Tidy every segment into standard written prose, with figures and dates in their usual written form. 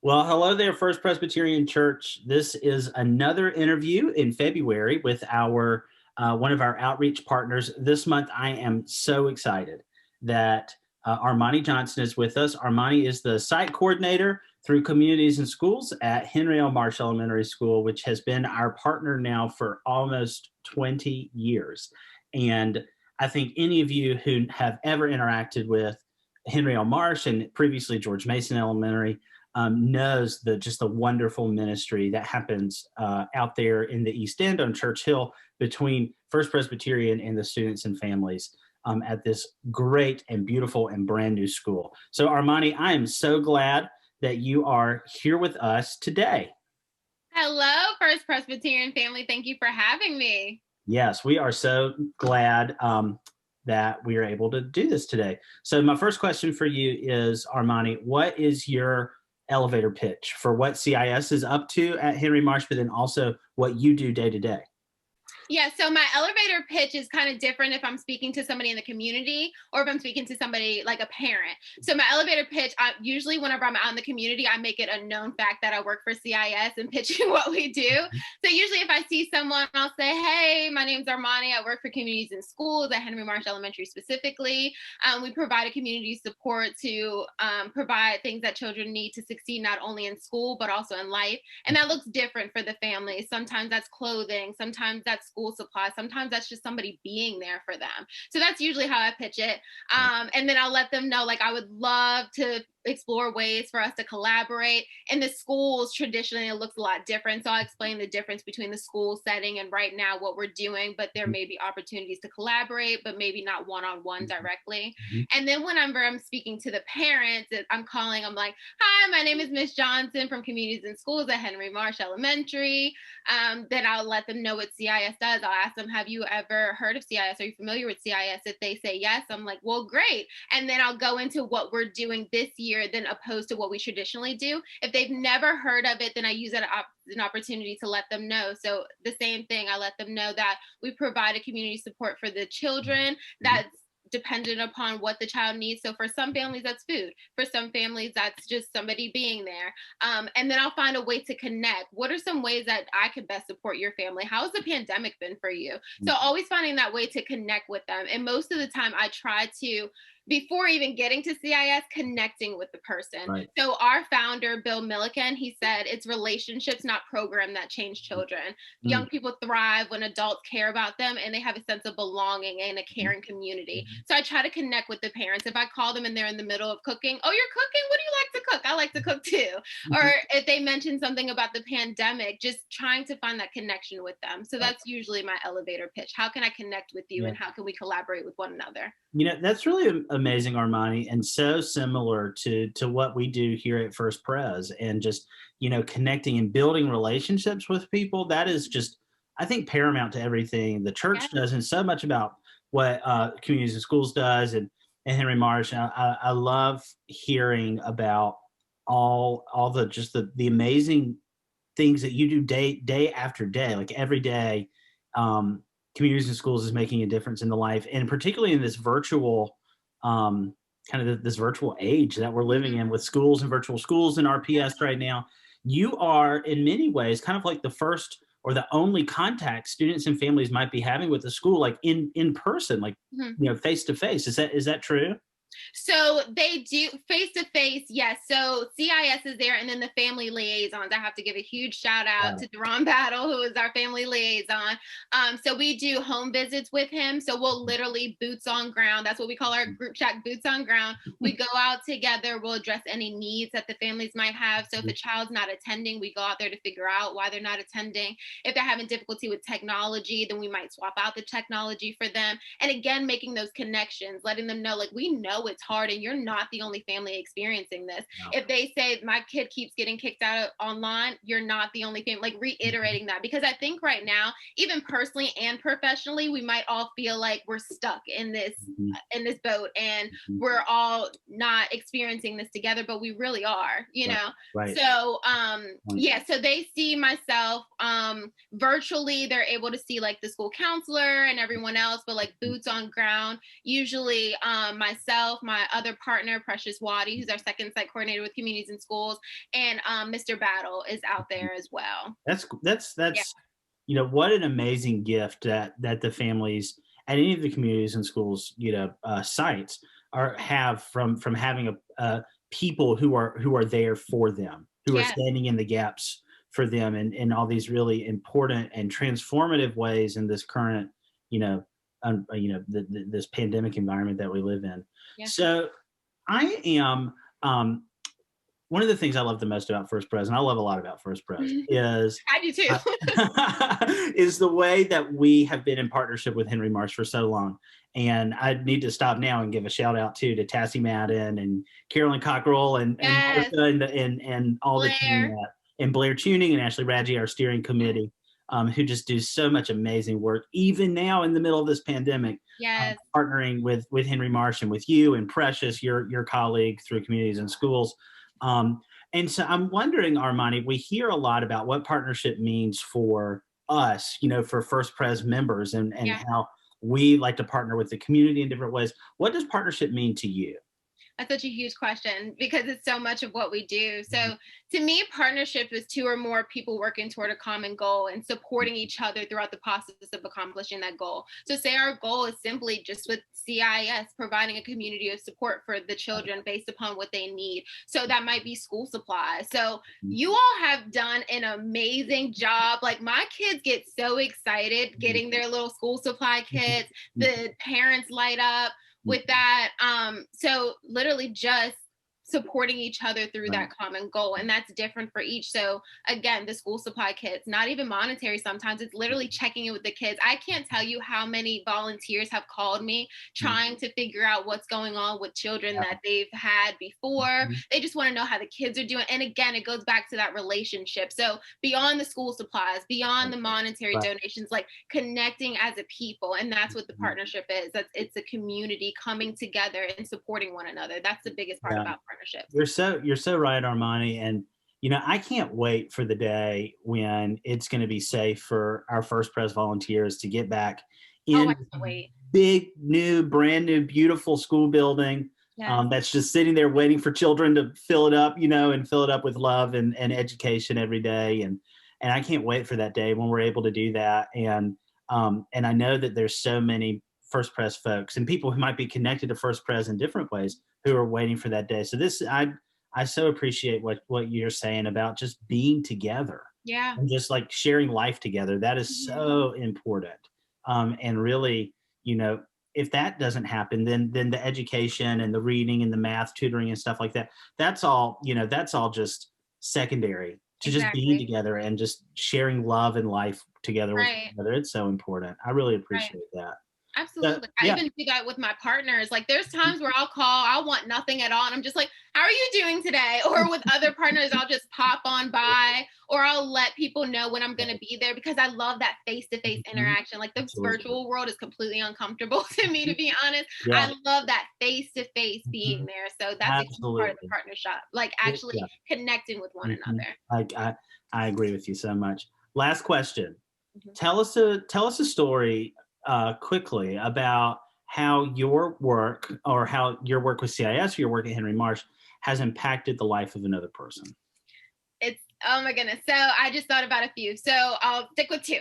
Well, hello there, First Presbyterian Church. This is another interview in February with our one of our outreach partners. This month, I am so excited that Armani Johnson is with us. Armani is the site coordinator through communities and schools at Henry L. Marsh Elementary School, which has been our partner now for almost 20 years. And I think any of you who have ever interacted with Henry L. Marsh and previously George Mason Elementary knows just the wonderful ministry that happens out there in the East End on Church Hill between First Presbyterian and the students and families at this great and beautiful and brand new school. So Armani, I am so glad that you are here with us today. Hello, First Presbyterian family. Thank you for having me. Yes, we are so glad that we are able to do this today. So my first question for you is, Armani, what is your elevator pitch for what CIS is up to at Henry Marsh, but then also what you do day to day? Yeah, so my elevator pitch is kind of different if I'm speaking to somebody in the community or if I'm speaking to somebody like a parent. So my elevator pitch, usually whenever I'm out in the community, I make it a known fact that I work for CIS and pitching what we do. So usually if I see someone, I'll say, hey, my name's Armani. I work for communities and schools at Henry Marsh Elementary specifically. We provide a community support to provide things that children need to succeed not only in school, but also in life. And that looks different for the family. Sometimes that's clothing. Sometimes that's school supplies. Sometimes that's just somebody being there for them. So that's usually how I pitch it. And then I'll let them know, like, I would love to explore ways for us to collaborate. In the schools, traditionally, it looks a lot different. So I'll explain the difference between the school setting and right now what we're doing, but there may be opportunities to collaborate, but maybe not one-on-one directly. And then whenever I'm speaking to the parents, I'm like, hi, my name is Miss Johnson from Communities and Schools at Henry Marsh Elementary. Then I'll let them know what CIS does. I'll ask them, have you ever heard of CIS? Are you familiar with CIS? If they say yes, I'm like, well, great. And then I'll go into what we're doing this year than opposed to what we traditionally do. If they've never heard of it, then I use it as an opportunity to let them know. So the same thing, I let them know that we provide a community support for the children that's dependent upon what the child needs. So for some families, that's food. For some families, that's just somebody being there. And then I'll find a way to connect. What are some ways that I could best support your family? How has the pandemic been for you? So always finding that way to connect with them. And most of the time I try to, before even getting to CIS, connecting with the person. Right. So our founder, Bill Milliken, he said, it's relationships, not program, that change children. Young people thrive when adults care about them and they have a sense of belonging and a caring community. So I try to connect with the parents. If I call them and they're in the middle of cooking, oh, you're cooking? What do you like to cook? I like to cook too. Or if they mention something about the pandemic, just trying to find that connection with them. So that's usually my elevator pitch. How can I connect with you and how can we collaborate with one another? You know, that's really amazing, Armani, and so similar to what we do here at First Pres, and just, you know, connecting and building relationships with people. That is just, I think, paramount to everything the church does, and so much about what communities and schools does, and Henry Marsh. I love hearing about all the amazing things that you do day after day, like every day. Communities and schools is making a difference in the life, and particularly in this virtual this virtual age that we're living in with schools and virtual schools and RPS right now. You are in many ways kind of like the first or the only contact students and families might be having with the school, like in person, like you know, face to face. Is that true? So they do face to face, yes. So CIS is there, and then the family liaisons. I have to give a huge shout out to Deron Battle, who is our family liaison. So we do home visits with him. So we'll literally boots on ground. That's what we call our group chat, boots on ground. We go out together. We'll address any needs that the families might have. So if a child's not attending, we go out there to figure out why they're not attending. If they're having difficulty with technology, then we might swap out the technology for them. And again, making those connections, letting them know, like, we know it's hard and you're not the only family experiencing this. No. If they say my kid keeps getting kicked out online, you're not the only family, like reiterating that, because I think right now, even personally and professionally, we might all feel like we're stuck in this boat and we're all not experiencing this together, but we really are, you know? Right. So so they see myself virtually. They're able to see like the school counselor and everyone else, but like boots on ground, usually myself myself, my other partner, Precious Wadi, who's our second site coordinator with communities and schools, and Mr. Battle is out there as well. That's what an amazing gift that the families at any of the communities and schools sites have from having a people who are there for them, who are Yes. standing in the gaps for them in all these really important and transformative ways in this current this pandemic environment that we live in. Yeah. So I am one of the things I love the most about First Pres, and I love a lot about First Pres, is I do too. is the way that we have been in partnership with Henry Marsh for so long. And I need to stop now and give a shout out to Tassie Madden and Carolyn Cockrell and Yes. Martha and all the team and Blair Tuning and Ashley Radji, our steering committee, who just do so much amazing work, even now in the middle of this pandemic. Yes. Partnering with Henry Marsh and with you and Precious, your colleague through communities and schools. And so I'm wondering, Armani, we hear a lot about what partnership means for us, for First Pres members and how we like to partner with the community in different ways. What does partnership mean to you? That's such a huge question because it's so much of what we do. So to me, partnership is two or more people working toward a common goal and supporting each other throughout the process of accomplishing that goal. So say our goal is simply just with CIS, providing a community of support for the children based upon what they need. So that might be school supplies. So you all have done an amazing job. Like my kids get so excited getting their little school supply kits. The parents light up with that. So literally just supporting each other through that common goal. And that's different for each. So again, the school supply kits, not even monetary. Sometimes it's literally checking in with the kids. I can't tell you how many volunteers have called me trying to figure out what's going on with children that they've had before. They just want to know how the kids are doing. And again, it goes back to that relationship. So beyond the school supplies, beyond the monetary donations, like connecting as a people. And that's what the partnership is. It's a community coming together and supporting one another. That's the biggest part about partnership. You're so right, Armani. And I can't wait for the day when it's going to be safe for our First Pres volunteers to get back in big, new, brand new, beautiful school building that's just sitting there waiting for children to fill it up, and fill it up with love and education every day. And I can't wait for that day when we're able to do that. And I know that there's so many First Pres folks and people who might be connected to First Pres in different ways who are waiting for that day. So I so appreciate what you're saying about just being together. Yeah. And just like sharing life together. That is so important. And really, if that doesn't happen, then the education and the reading and the math tutoring and stuff like that, that's all just secondary to just being together and just sharing love and life together with each other. It's so important. I really appreciate that. Absolutely. I even do that with my partners. Like there's times where I'll call, I want nothing at all. And I'm just like, how are you doing today? Or with other partners, I'll just pop on by, or I'll let people know when I'm going to be there because I love that face-to-face interaction. Like the virtual world is completely uncomfortable to me, to be honest. I love that face-to-face being there. So that's a huge part of the partnership, like actually connecting with one another. I agree with you so much. Last question. Tell us a story quickly about how your work with CIS, your work at Henry Marsh, has impacted the life of another person. Oh my goodness. So I just thought about a few. So I'll stick with two.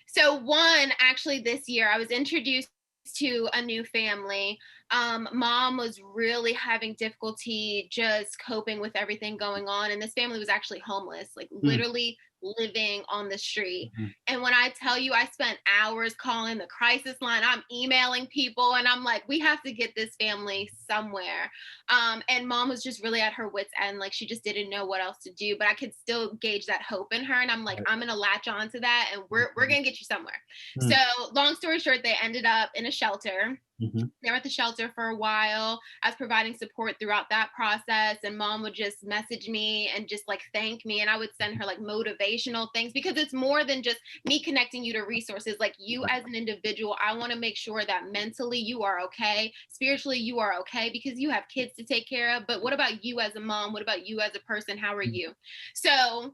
So one, actually this year, I was introduced to a new family. Mom was really having difficulty just coping with everything going on. And this family was actually homeless, like literally living on the street. And when I tell you, I spent hours calling the crisis line, I'm emailing people and I'm like, we have to get this family somewhere. And mom was just really at her wit's end. Like she just didn't know what else to do, but I could still gauge that hope in her. And I'm like, I'm going to latch on to that and we're going to get you somewhere. So long story short, they ended up in a shelter. They were at the shelter for a while. I was providing support throughout that process, and mom would just message me and just like thank me, and I would send her like motivational things because it's more than just me connecting you to resources. Like you as an individual, I want to make sure that mentally you are okay, spiritually you are okay, because you have kids to take care of. But what about you as a mom? What about you as a person? How are you? So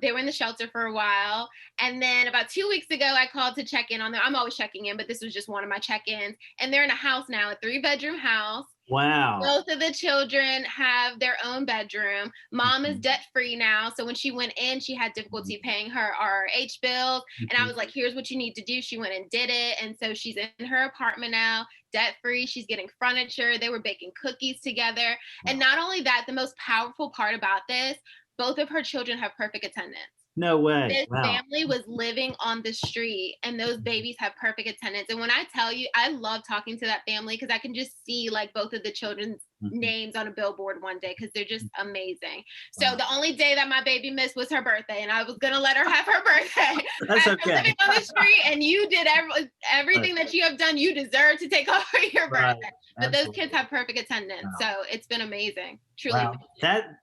They were in the shelter for a while. And then about 2 weeks ago, I called to check in on them. I'm always checking in, but this was just one of my check-ins. And they're in a house now, a 3-bedroom house. Wow. Both of the children have their own bedroom. Mom is Mhm. debt free now. So when she went in, she had difficulty paying her RH bills. And I Mhm. was like, here's what you need to do. She went and did it. And so she's in her apartment now, debt free. She's getting furniture. They were baking cookies together. And Wow. not only that, the most powerful part about this, both of her children have perfect attendance. No way. This Wow. family was living on the street and those babies have perfect attendance. And when I tell you, I love talking to that family because I can just see like both of the children's Mhm. names on a billboard one day because they're just amazing. So Wow. the only day that my baby missed was her birthday, and I was gonna let her have her birthday. That's After okay. living on the street, and you did Right. everything that you have done, you deserve to take over your Right. birthday. But those kids Absolutely. have perfect attendance, Wow. so it's been amazing, truly Wow. amazing.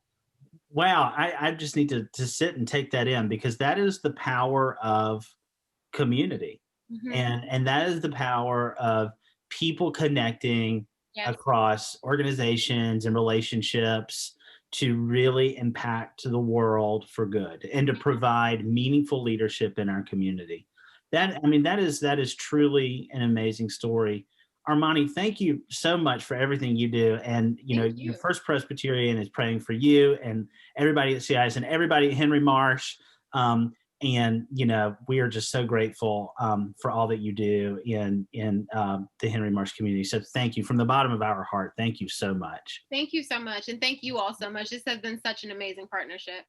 Wow. I just need to sit and take that in because that is the power of community. Mhm. And that is the power of people connecting Yes. across organizations and relationships to really impact the world for good and to provide meaningful leadership in our community. Yes. That is truly an amazing story. Armani, thank you so much for everything you do. And Thank your you. First Presbyterian is praying for you and everybody at CIS and everybody at Henry Marsh. Um, and we are just so grateful for all that you do in the Henry Marsh community. So thank you from the bottom of our heart. Thank you so much. Thank you so much. And thank you all so much. This has been such an amazing partnership.